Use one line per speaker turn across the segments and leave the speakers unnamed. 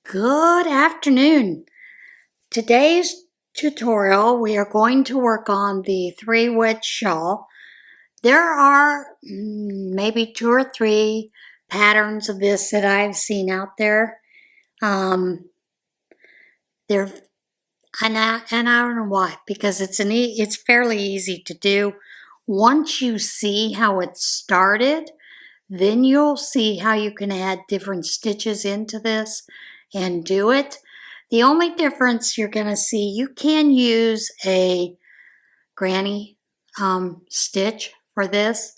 Good afternoon. Today's tutorial we are going to work on the 3-wedge shawl. There are maybe 2 or 3 patterns of this that I've seen out there. They're and I don't know why, because it's fairly easy to do. Once you see how it started, then you'll see how you can add different stitches into this and do it. The only difference you're going to see, you can use a granny stitch for this,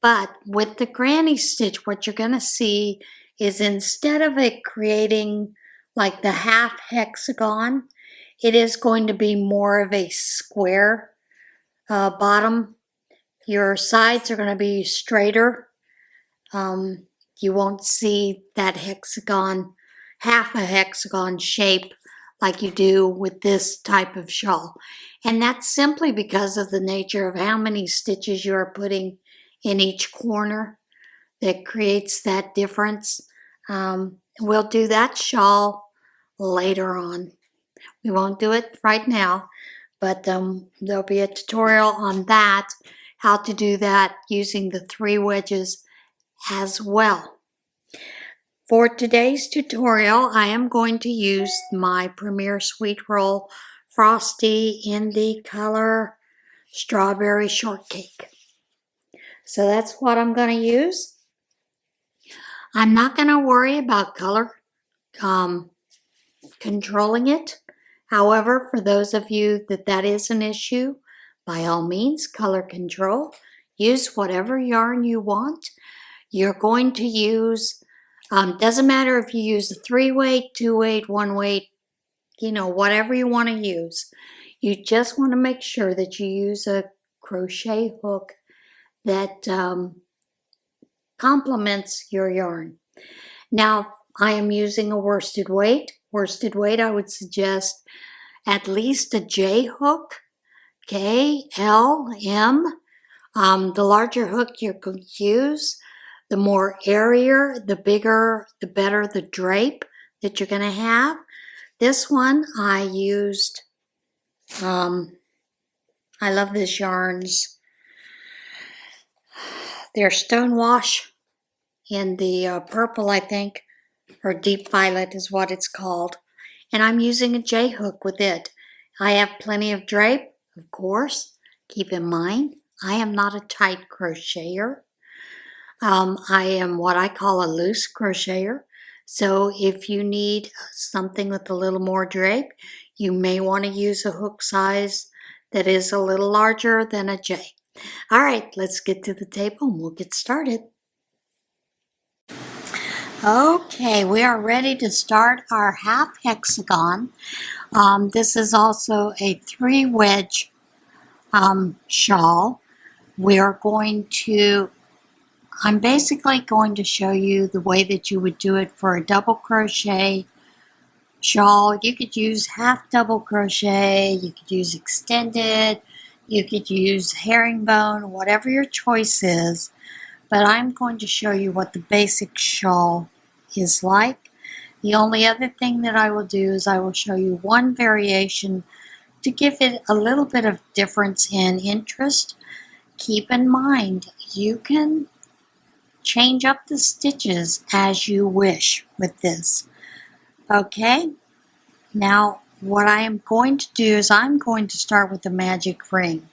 but with the granny stitch, what you're going to see is instead of it creating like the half hexagon, it is going to be more of a square bottom. Your sides are going to be straighter. You won't see that hexagon, half a hexagon shape like you do with this type of shawl. And that's simply because of the nature of how many stitches you are putting in each corner that creates that difference. We'll do that shawl later on. We won't do it right now, but there'll be a tutorial on that, how to do that using the 3 wedges as well. For today's tutorial, I am going to use my Premier Sweet Roll Frosty in the color Strawberry Shortcake. So that's what I'm going to use. I'm not going to worry about color controlling it. However, for those of you that is an issue, by all means, color control. Use whatever yarn you want. You're going to use, doesn't matter if you use a 3-weight, 2-weight, 1-weight, whatever you want to use. You just want to make sure that you use a crochet hook that complements your yarn. Now, I am using a worsted weight. Worsted weight, I would suggest at least a J hook, K, L, M. The larger hook you could use, the more airier, the bigger, the better the drape that you're going to have. This one I used, I love this yarns. They're Stonewash in the purple, I think, or deep violet is what it's called. And I'm using a J hook with it. I have plenty of drape, of course. Keep in mind, I am not a tight crocheter. I am what I call a loose crocheter. So if you need something with a little more drape, you may want to use a hook size that is a little larger than a J. All right, let's get to the table and we'll get started. Okay, we are ready to start our half hexagon. This is also a 3-wedge shawl. I'm basically going to show you the way that you would do it for a double crochet shawl. You could use half double crochet, you could use extended, you could use herringbone, whatever your choice is. But I'm going to show you what the basic shawl is like. The only other thing that I will do is I will show you one variation to give it a little bit of difference in interest. Keep in mind, you can change up the stitches as you wish with this. Okay, now what I am going to do is I'm going to start with the magic ring,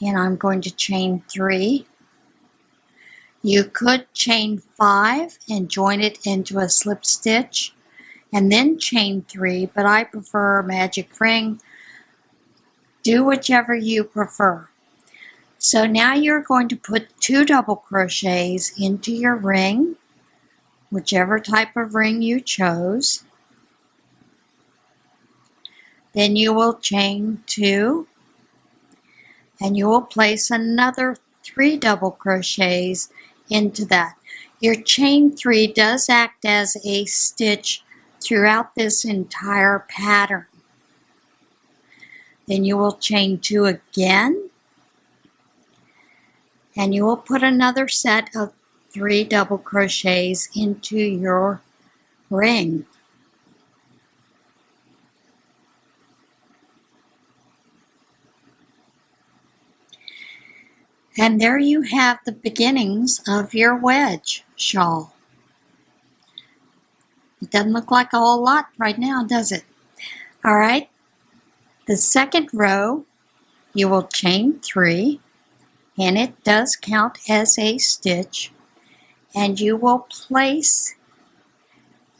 and I'm going to chain 3. You could chain 5 and join it into a slip stitch and then chain 3, but I prefer magic ring. Do whichever you prefer. So now you're going to put 2 double crochets into your ring, whichever type of ring you chose. Then you will chain 2, and you will place another 3 double crochets into that. Your chain 3 does act as a stitch throughout this entire pattern. Then you will chain 2 again, and you will put another set of 3 double crochets into your ring. And there you have the beginnings of your wedge shawl. It doesn't look like a whole lot right now, does it? All right, the second row, you will chain 3, and it does count as a stitch, and you will place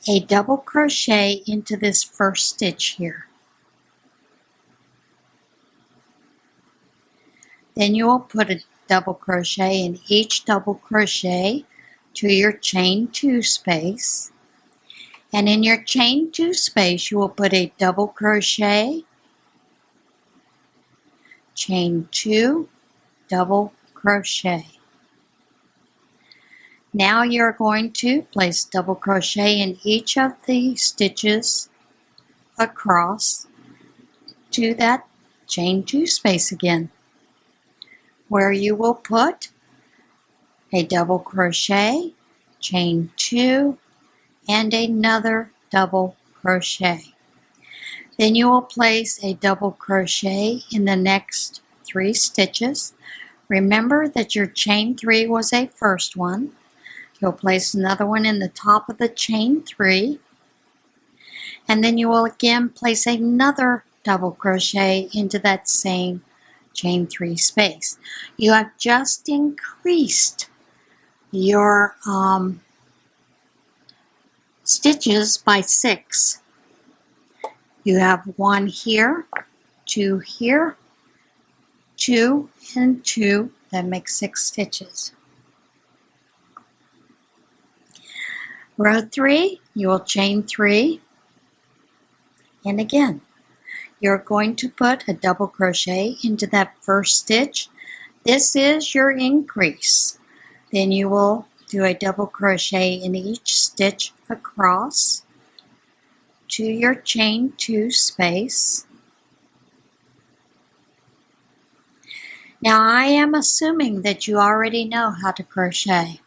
a double crochet into this first stitch here. Then you will put a double crochet in each double crochet to your chain 2 space, and in your chain 2 space you will put a double crochet, chain 2, double crochet. Now you're going to place double crochet in each of the stitches across to that chain 2 space again, where you will put a double crochet, chain 2, and another double crochet. Then you will place a double crochet in the next 3 stitches. Remember that your chain 3 was a first one. You'll place another one in the top of the chain 3, and then you will again place another double crochet into that same chain 3 space. You have just increased your stitches by 6. You have 1 here, 2 here, 2 and 2, that makes 6 stitches. Row 3, you will chain 3, and again, you're going to put a double crochet into that first stitch. This is your increase. Then you will do a double crochet in each stitch across to your chain 2 space. Now I am assuming that you already know how to crochet.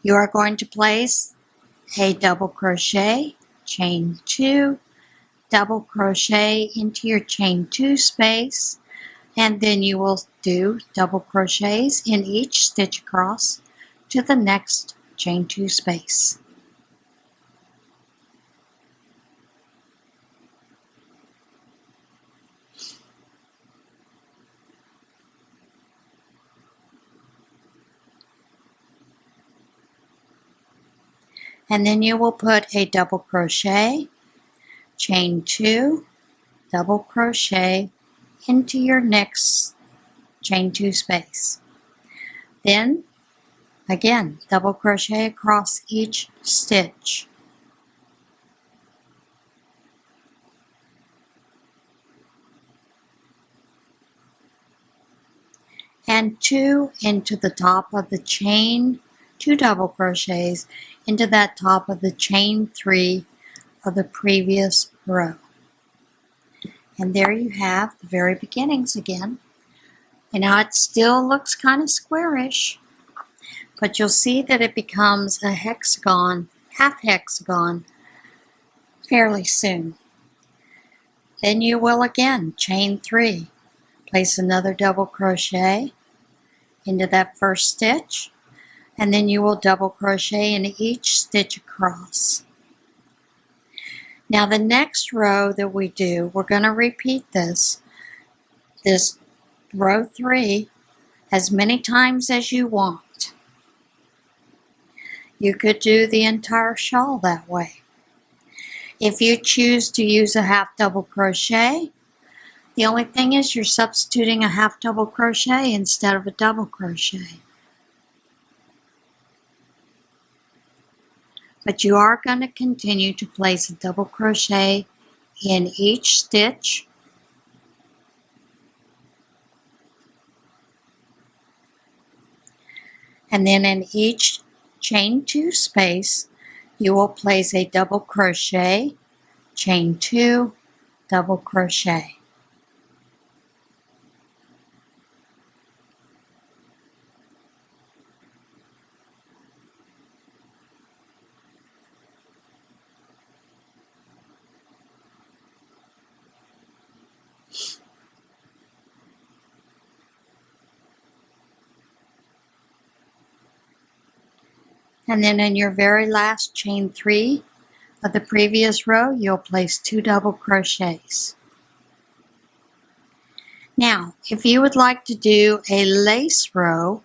You are going to place a double crochet, chain 2, double crochet into your chain 2 space, and then you will do double crochets in each stitch across to the next chain 2 space. And then you will put a double crochet, chain 2, double crochet into your next chain 2 space. Then again, double crochet across each stitch. And 2 into the top of the chain 2 double crochets into that top of the chain 3 of the previous row. And there you have the very beginnings again. And now it still looks kind of squarish, but you'll see that it becomes a hexagon, half hexagon, fairly soon. Then you will again chain 3, place another double crochet into that first stitch, and then you will double crochet in each stitch across. Now the next row that we do, we're going to repeat this row 3 as many times as you want. You could do the entire shawl that way. If you choose to use a half double crochet, the only thing is you're substituting a half double crochet instead of a double crochet. But you are going to continue to place a double crochet in each stitch, and then in each chain 2 space you will place a double crochet, chain 2, double crochet. And then in your very last chain 3 of the previous row, you'll place 2 double crochets. Now, if you would like to do a lace row,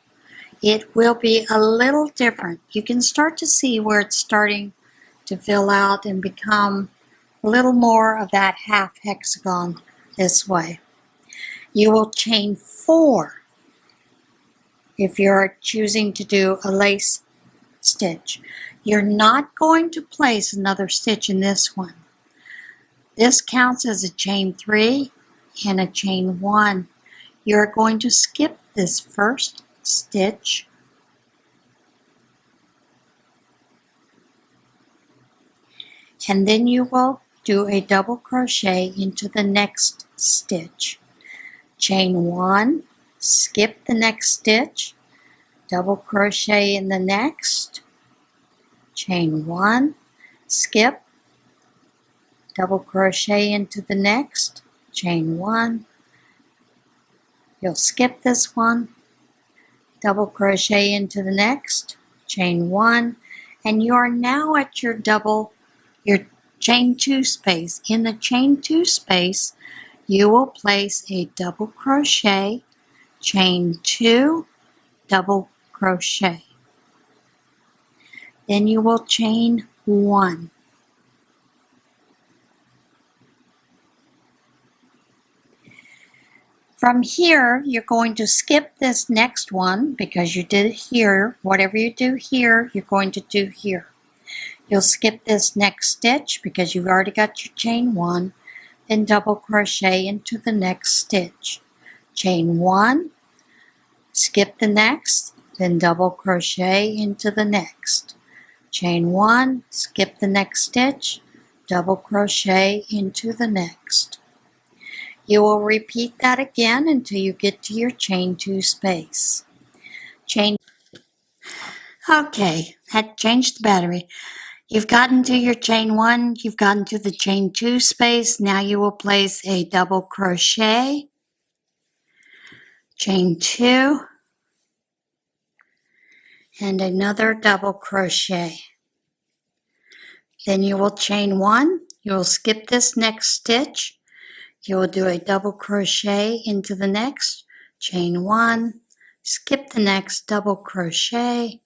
it will be a little different. You can start to see where it's starting to fill out and become a little more of that half hexagon this way. You will chain 4 if you're choosing to do a lace stitch. You're not going to place another stitch in this one. This counts as a chain 3 and a chain 1. You're going to skip this first stitch and then you will do a double crochet into the next stitch. Chain 1, skip the next stitch, double crochet in the next, chain 1, skip, double crochet into the next, chain 1, you'll skip this one, double crochet into the next, chain 1, and you are now at your chain 2 space. In the chain 2 space, you will place a double crochet, chain 2, double crochet. Then you will chain 1. From here, you're going to skip this next one because you did it here. Whatever you do here, you're going to do here. You'll skip this next stitch because you've already got your chain 1, then double crochet into the next stitch. Chain 1, skip the next, then double crochet into the next. Chain 1, skip the next stitch, double crochet into the next. You will repeat that again until you get to your chain 2 space. Okay, that changed the battery. You've gotten to your chain 1, you've gotten to the chain 2 space. Now you will place a double crochet, chain 2, and another double crochet. Then you will chain 1, you will skip this next stitch, you will do a double crochet into the next, chain 1, skip the next double crochet,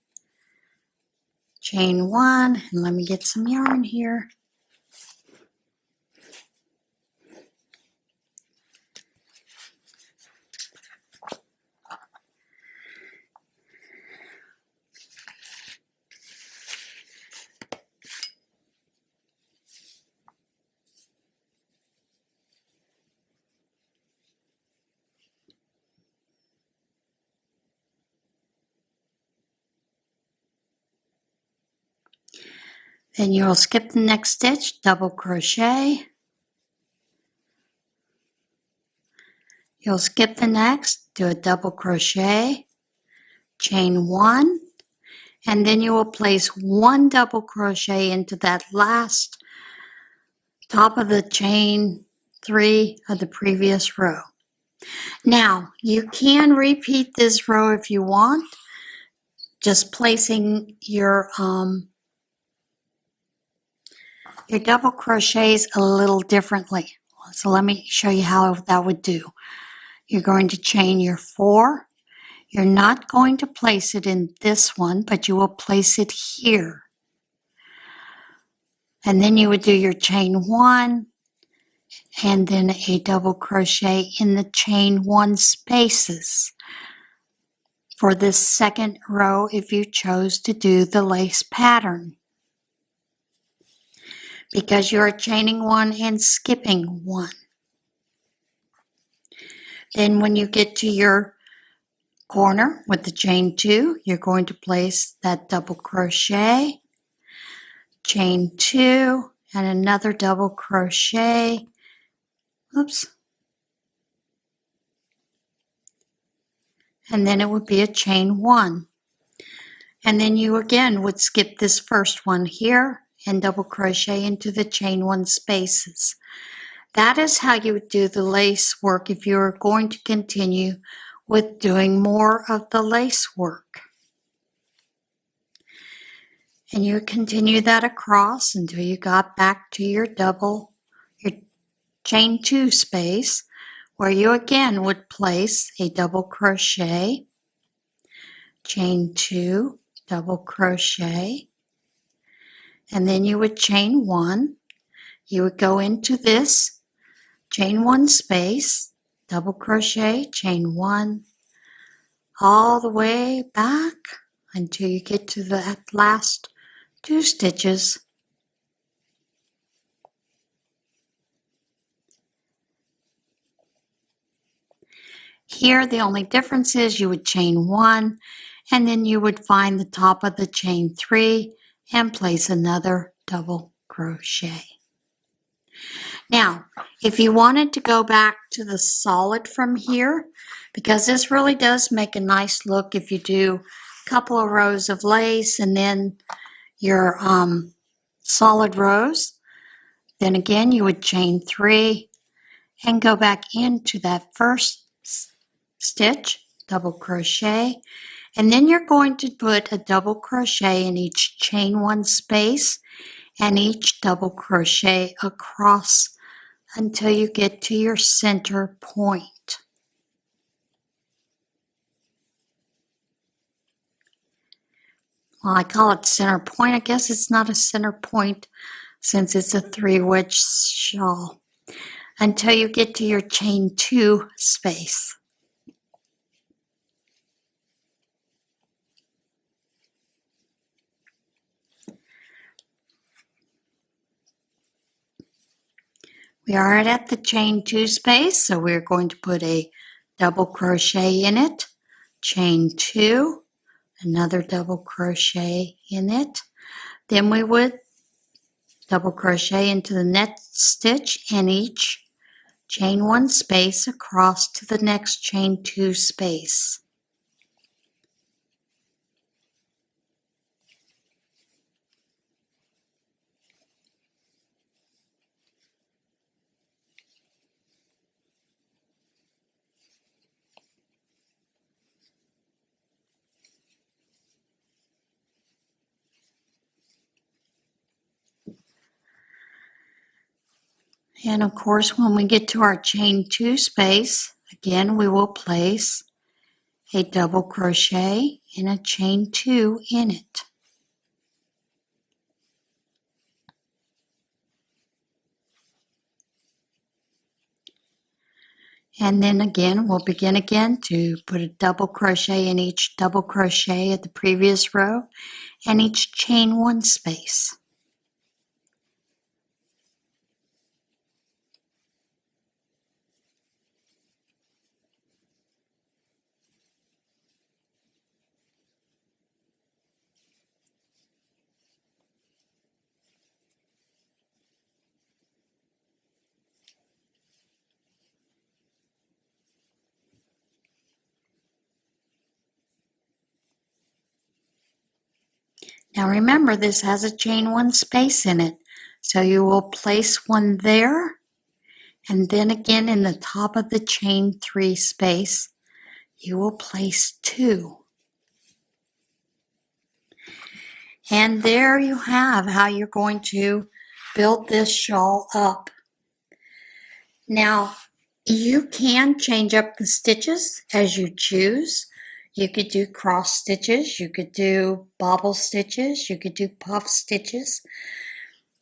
chain 1, and let me get some yarn here. Then you'll skip the next stitch, double crochet. You'll skip the next, do a double crochet, chain 1, and then you will place 1 double crochet into that last top of the chain 3 of the previous row. Now, you can repeat this row if you want, just placing your double crochets a little differently. So let me show you how that would do. You're going to chain your 4. You're not going to place it in this one, but you will place it here. And then you would do your chain 1 and then a double crochet in the chain 1 spaces for this second row if you chose to do the lace pattern. Because you're chaining 1 and skipping 1. Then when you get to your corner with the chain 2, you're going to place that double crochet, chain 2, and another double crochet. Oops. And then it would be a chain 1. And then you again would skip this first one here and double crochet into the chain 1 spaces. That is how you would do the lace work if you're going to continue with doing more of the lace work. And you continue that across until you got back to your chain 2 space, where you again would place a double crochet, chain 2, double crochet, and then you would chain 1. You would go into this chain 1 space, double crochet, chain 1, all the way back until you get to the last 2 stitches. Here the only difference is you would chain 1 and then you would find the top of the chain 3 and place another double crochet. Now, if you wanted to go back to the solid from here, because this really does make a nice look if you do a couple of rows of lace and then your solid rows, then again you would chain 3 and go back into that first stitch, double crochet, and then you're going to put a double crochet in each chain 1 space and each double crochet across until you get to your center point. Well, I call it center point. I guess it's not a center point since it's a 3 wedge shawl. Until you get to your chain 2 space. We are at the chain 2 space, so we're going to put a double crochet in it, chain 2, another double crochet in it. Then we would double crochet into the next stitch in each chain 1 space across to the next chain 2 space. And of course, when we get to our chain 2 space, again we will place a double crochet and a chain 2 in it. And then again, we'll begin again to put a double crochet in each double crochet at the previous row and each chain 1 space. Now remember, this has a chain 1 space in it, so you will place one there, and then again in the top of the chain 3 space, you will place 2. And there you have how you're going to build this shawl up. Now, you can change up the stitches as you choose. You could do cross stitches, you could do bobble stitches, you could do puff stitches.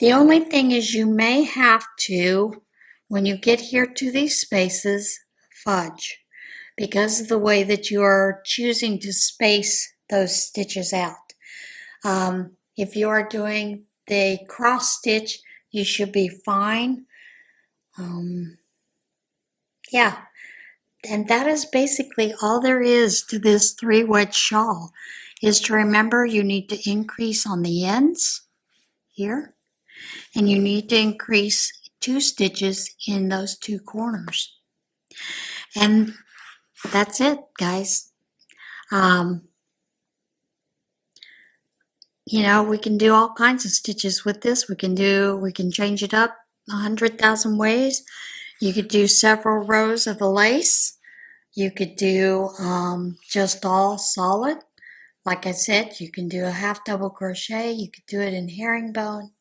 The only thing is you may have to, when you get here to these spaces, fudge, because of the way that you are choosing to space those stitches out. If you are doing the cross stitch, you should be fine. Yeah, and that is basically all there is to this 3 wedge shawl, is to remember you need to increase on the ends here, and you need to increase 2 stitches in those 2 corners. And that's it, guys. You know, we can do all kinds of stitches with this. We can change it up 100,000 ways. You could do several rows of the lace. You could do just all solid, Like I said, you can do a half double crochet, you could do it in herringbone.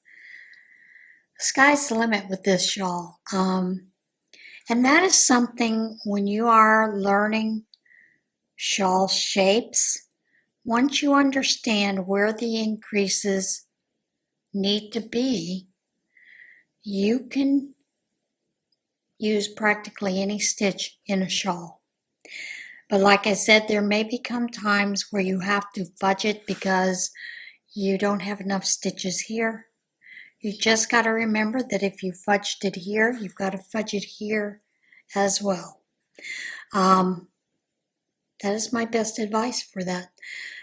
Sky's the limit with this shawl. And that is something when you are learning shawl shapes, once you understand where the increases need to be, you can use practically any stitch in a shawl. But like I said, there may become times where you have to fudge it because you don't have enough stitches here. You just got to remember that if you fudged it here, you've got to fudge it here as well. That is my best advice for that.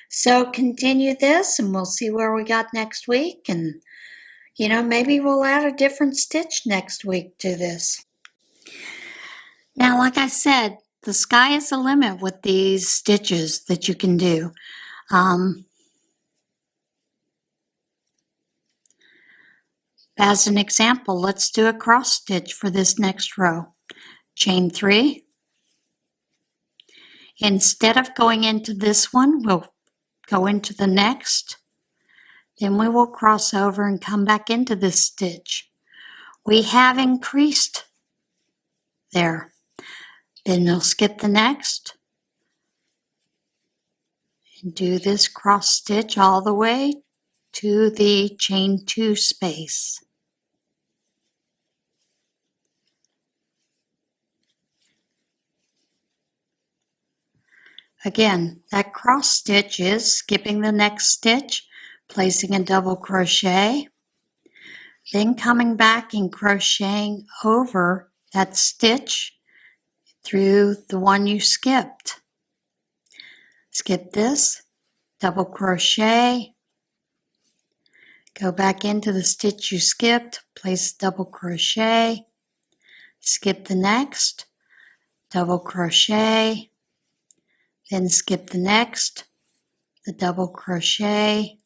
So continue this and we'll see where we got next week. And, you know, maybe we'll add a different stitch next week to this. Now, like I said, the sky is the limit with these stitches that you can do. As an example, let's do a cross stitch for this next row. Chain 3. Instead of going into this one, we'll go into the next. Then we will cross over and come back into this stitch. We have increased there. Then you'll skip the next and do this cross stitch all the way to the chain 2 space. Again, that cross stitch is skipping the next stitch, placing a double crochet, then coming back and crocheting over that stitch through the one you skipped. Skip this, double crochet, go back into the stitch you skipped, place double crochet, skip the next, double crochet, then skip the next, the double crochet,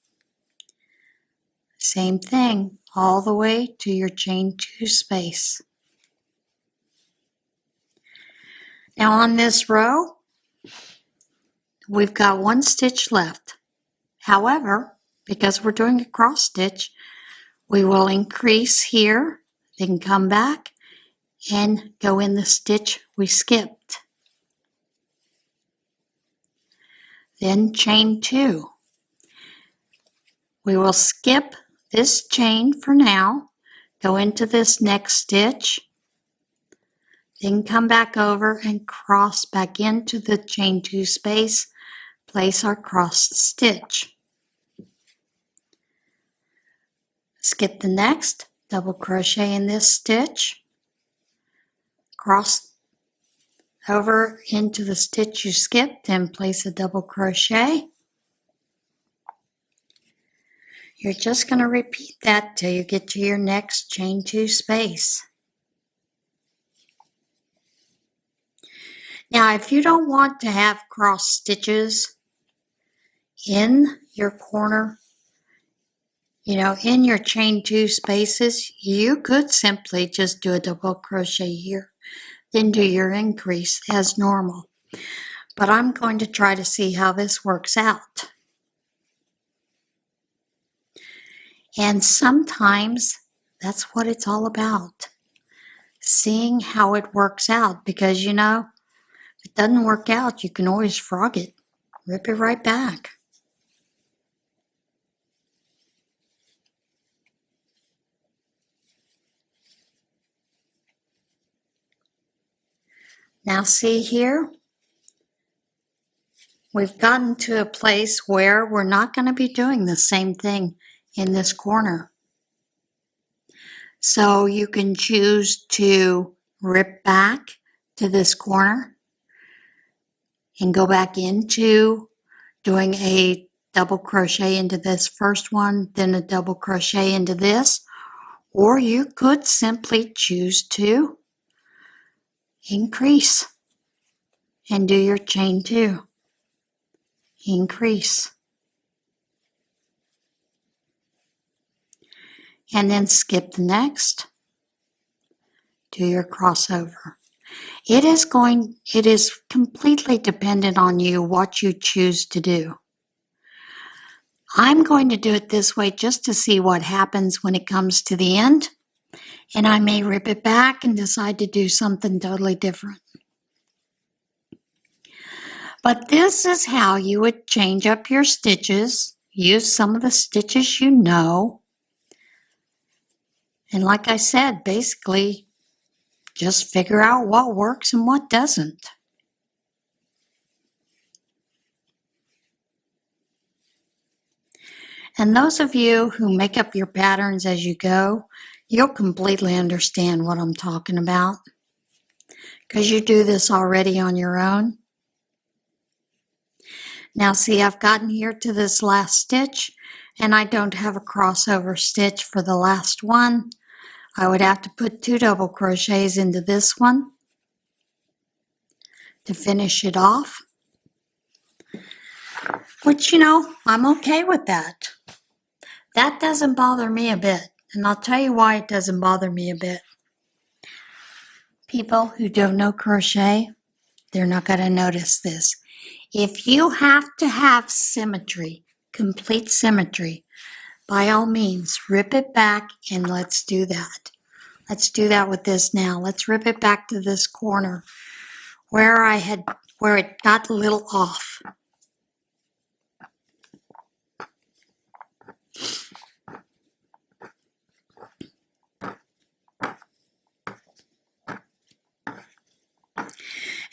same thing all the way to your chain 2 space. Now on this row, we've got 1 stitch left. However, because we're doing a cross stitch, we will increase here, then come back and go in the stitch we skipped. Then chain 2. We will skip this chain for now, go into this next stitch, then come back over and cross back into the chain 2 space, place our cross stitch. Skip the next, double crochet in this stitch, cross over into the stitch you skipped and place a double crochet. You're just going to repeat that till you get to your next chain 2 space. Now, if you don't want to have cross stitches in your corner, you know, in your chain 2 spaces, you could simply just do a double crochet here, then do your increase as normal. But I'm going to try to see how this works out. And sometimes that's what it's all about, seeing how it works out, because you know, if it doesn't work out, you can always frog it, rip it right back. Now see here, we've gotten to a place where we're not going to be doing the same thing in this corner. So you can choose to rip back to this corner and go back into doing a double crochet into this first one, then a double crochet into this, or you could simply choose to increase and do your chain 2. Increase. And then skip the next, do your crossover. It is completely dependent on you what you choose to do. I'm going to do it this way just to see what happens when it comes to the end, and I may rip it back and decide to do something totally different. But this is how you would change up your stitches. Use some of the stitches you know. And like I said, basically just figure out what works and what doesn't. And those of you who make up your patterns as you go, you'll completely understand what I'm talking about, because you do this already on your own. Now see, I've gotten here to this last stitch, and I don't have a crossover stitch for the last one. I would have to put 2 double crochets into this one to finish it off, which, you know, I'm okay with that. That doesn't bother me a bit, and I'll tell you why it doesn't bother me a bit. People who don't know crochet, they're not going to notice this. If you have to have symmetry, complete symmetry, by all means, rip it back and let's do that. Let's do that with this now. Let's rip it back to this corner where it got a little off.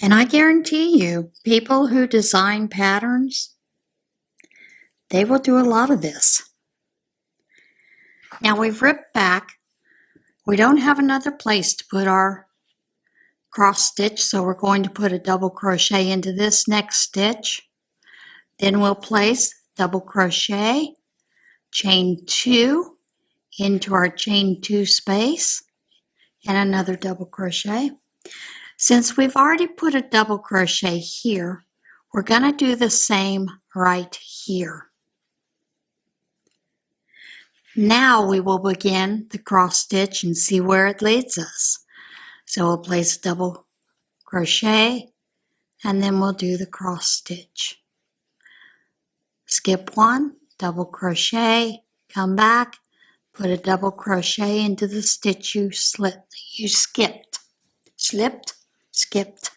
And I guarantee you, people who design patterns, they will do a lot of this. Now we've ripped back. We don't have another place to put our cross stitch, so we're going to put a double crochet into this next stitch. Then we'll place double crochet, chain 2 into our chain 2 space, and another double crochet. Since we've already put a double crochet here, we're going to do the same right here. Now we will begin the cross stitch and see where it leads us. So we'll place a double crochet and then we'll do the cross stitch. Skip 1, double crochet, come back, put a double crochet into the stitch you skipped. Slipped, skipped.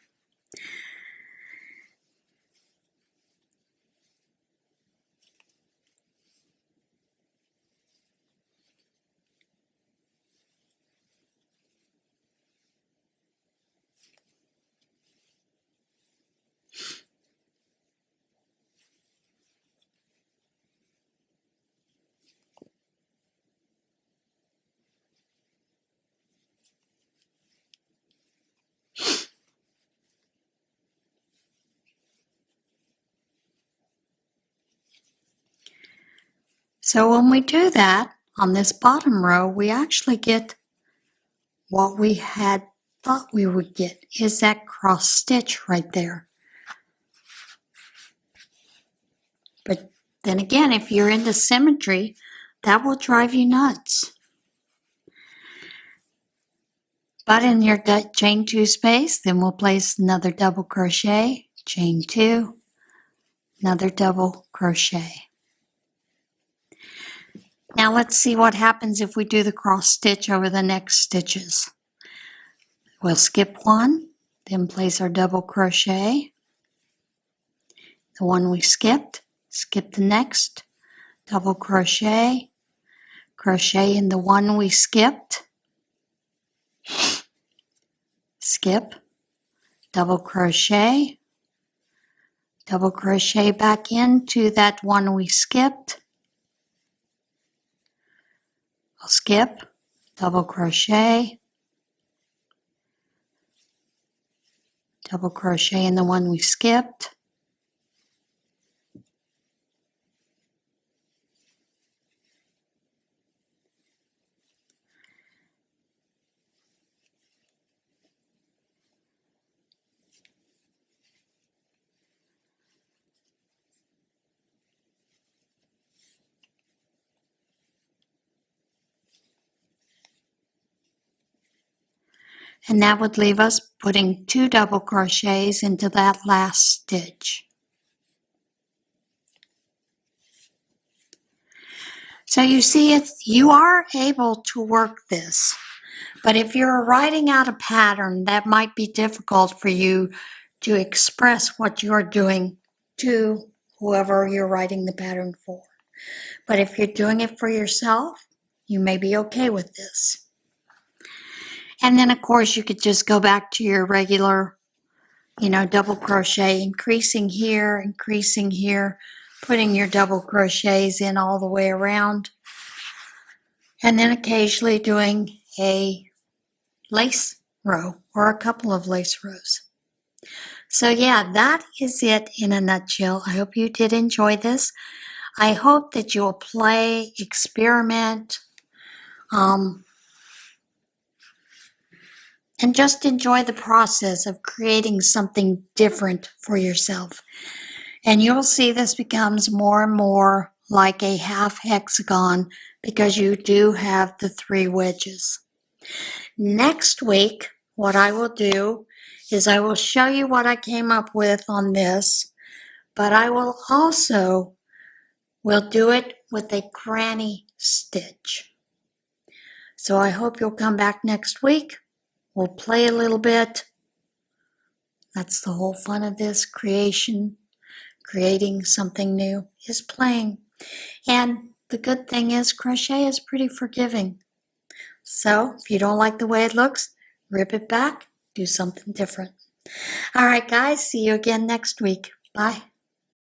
So when we do that, on this bottom row, we actually get what we had thought we would get, is that cross stitch right there. But then again, if you're into symmetry, that will drive you nuts. But in your chain 2 space, then we'll place another double crochet, chain 2, another double crochet. Now let's see what happens if we do the cross stitch over the next stitches. We'll skip 1, then place our double crochet. The one we skipped, skip the next, double crochet, crochet in the one we skipped, skip, double crochet back into that one we skipped, I'll skip, double crochet in the one we skipped, and that would leave us putting 2 double crochets into that last stitch. So you see, you are able to work this, but if you're writing out a pattern, that might be difficult for you to express what you're doing to whoever you're writing the pattern for. But if you're doing it for yourself, you may be okay with this. And then, of course, you could just go back to your regular, double crochet, increasing here, putting your double crochets in all the way around, and then occasionally doing a lace row or a couple of lace rows. So yeah, that is it in a nutshell. I hope you did enjoy this. I hope that you'll play, experiment, and just enjoy the process of creating something different for yourself. And you'll see this becomes more and more like a half hexagon because you do have the 3 wedges. Next week, what I will do is I will show you what I came up with on this, but I will also do it with a granny stitch. So I hope you'll come back next week. We'll play a little bit. That's the whole fun of this creating something new is playing. And the good thing is crochet is pretty forgiving. So if you don't like the way it looks, rip it back, do something different. All right, guys, see you again next week. Bye.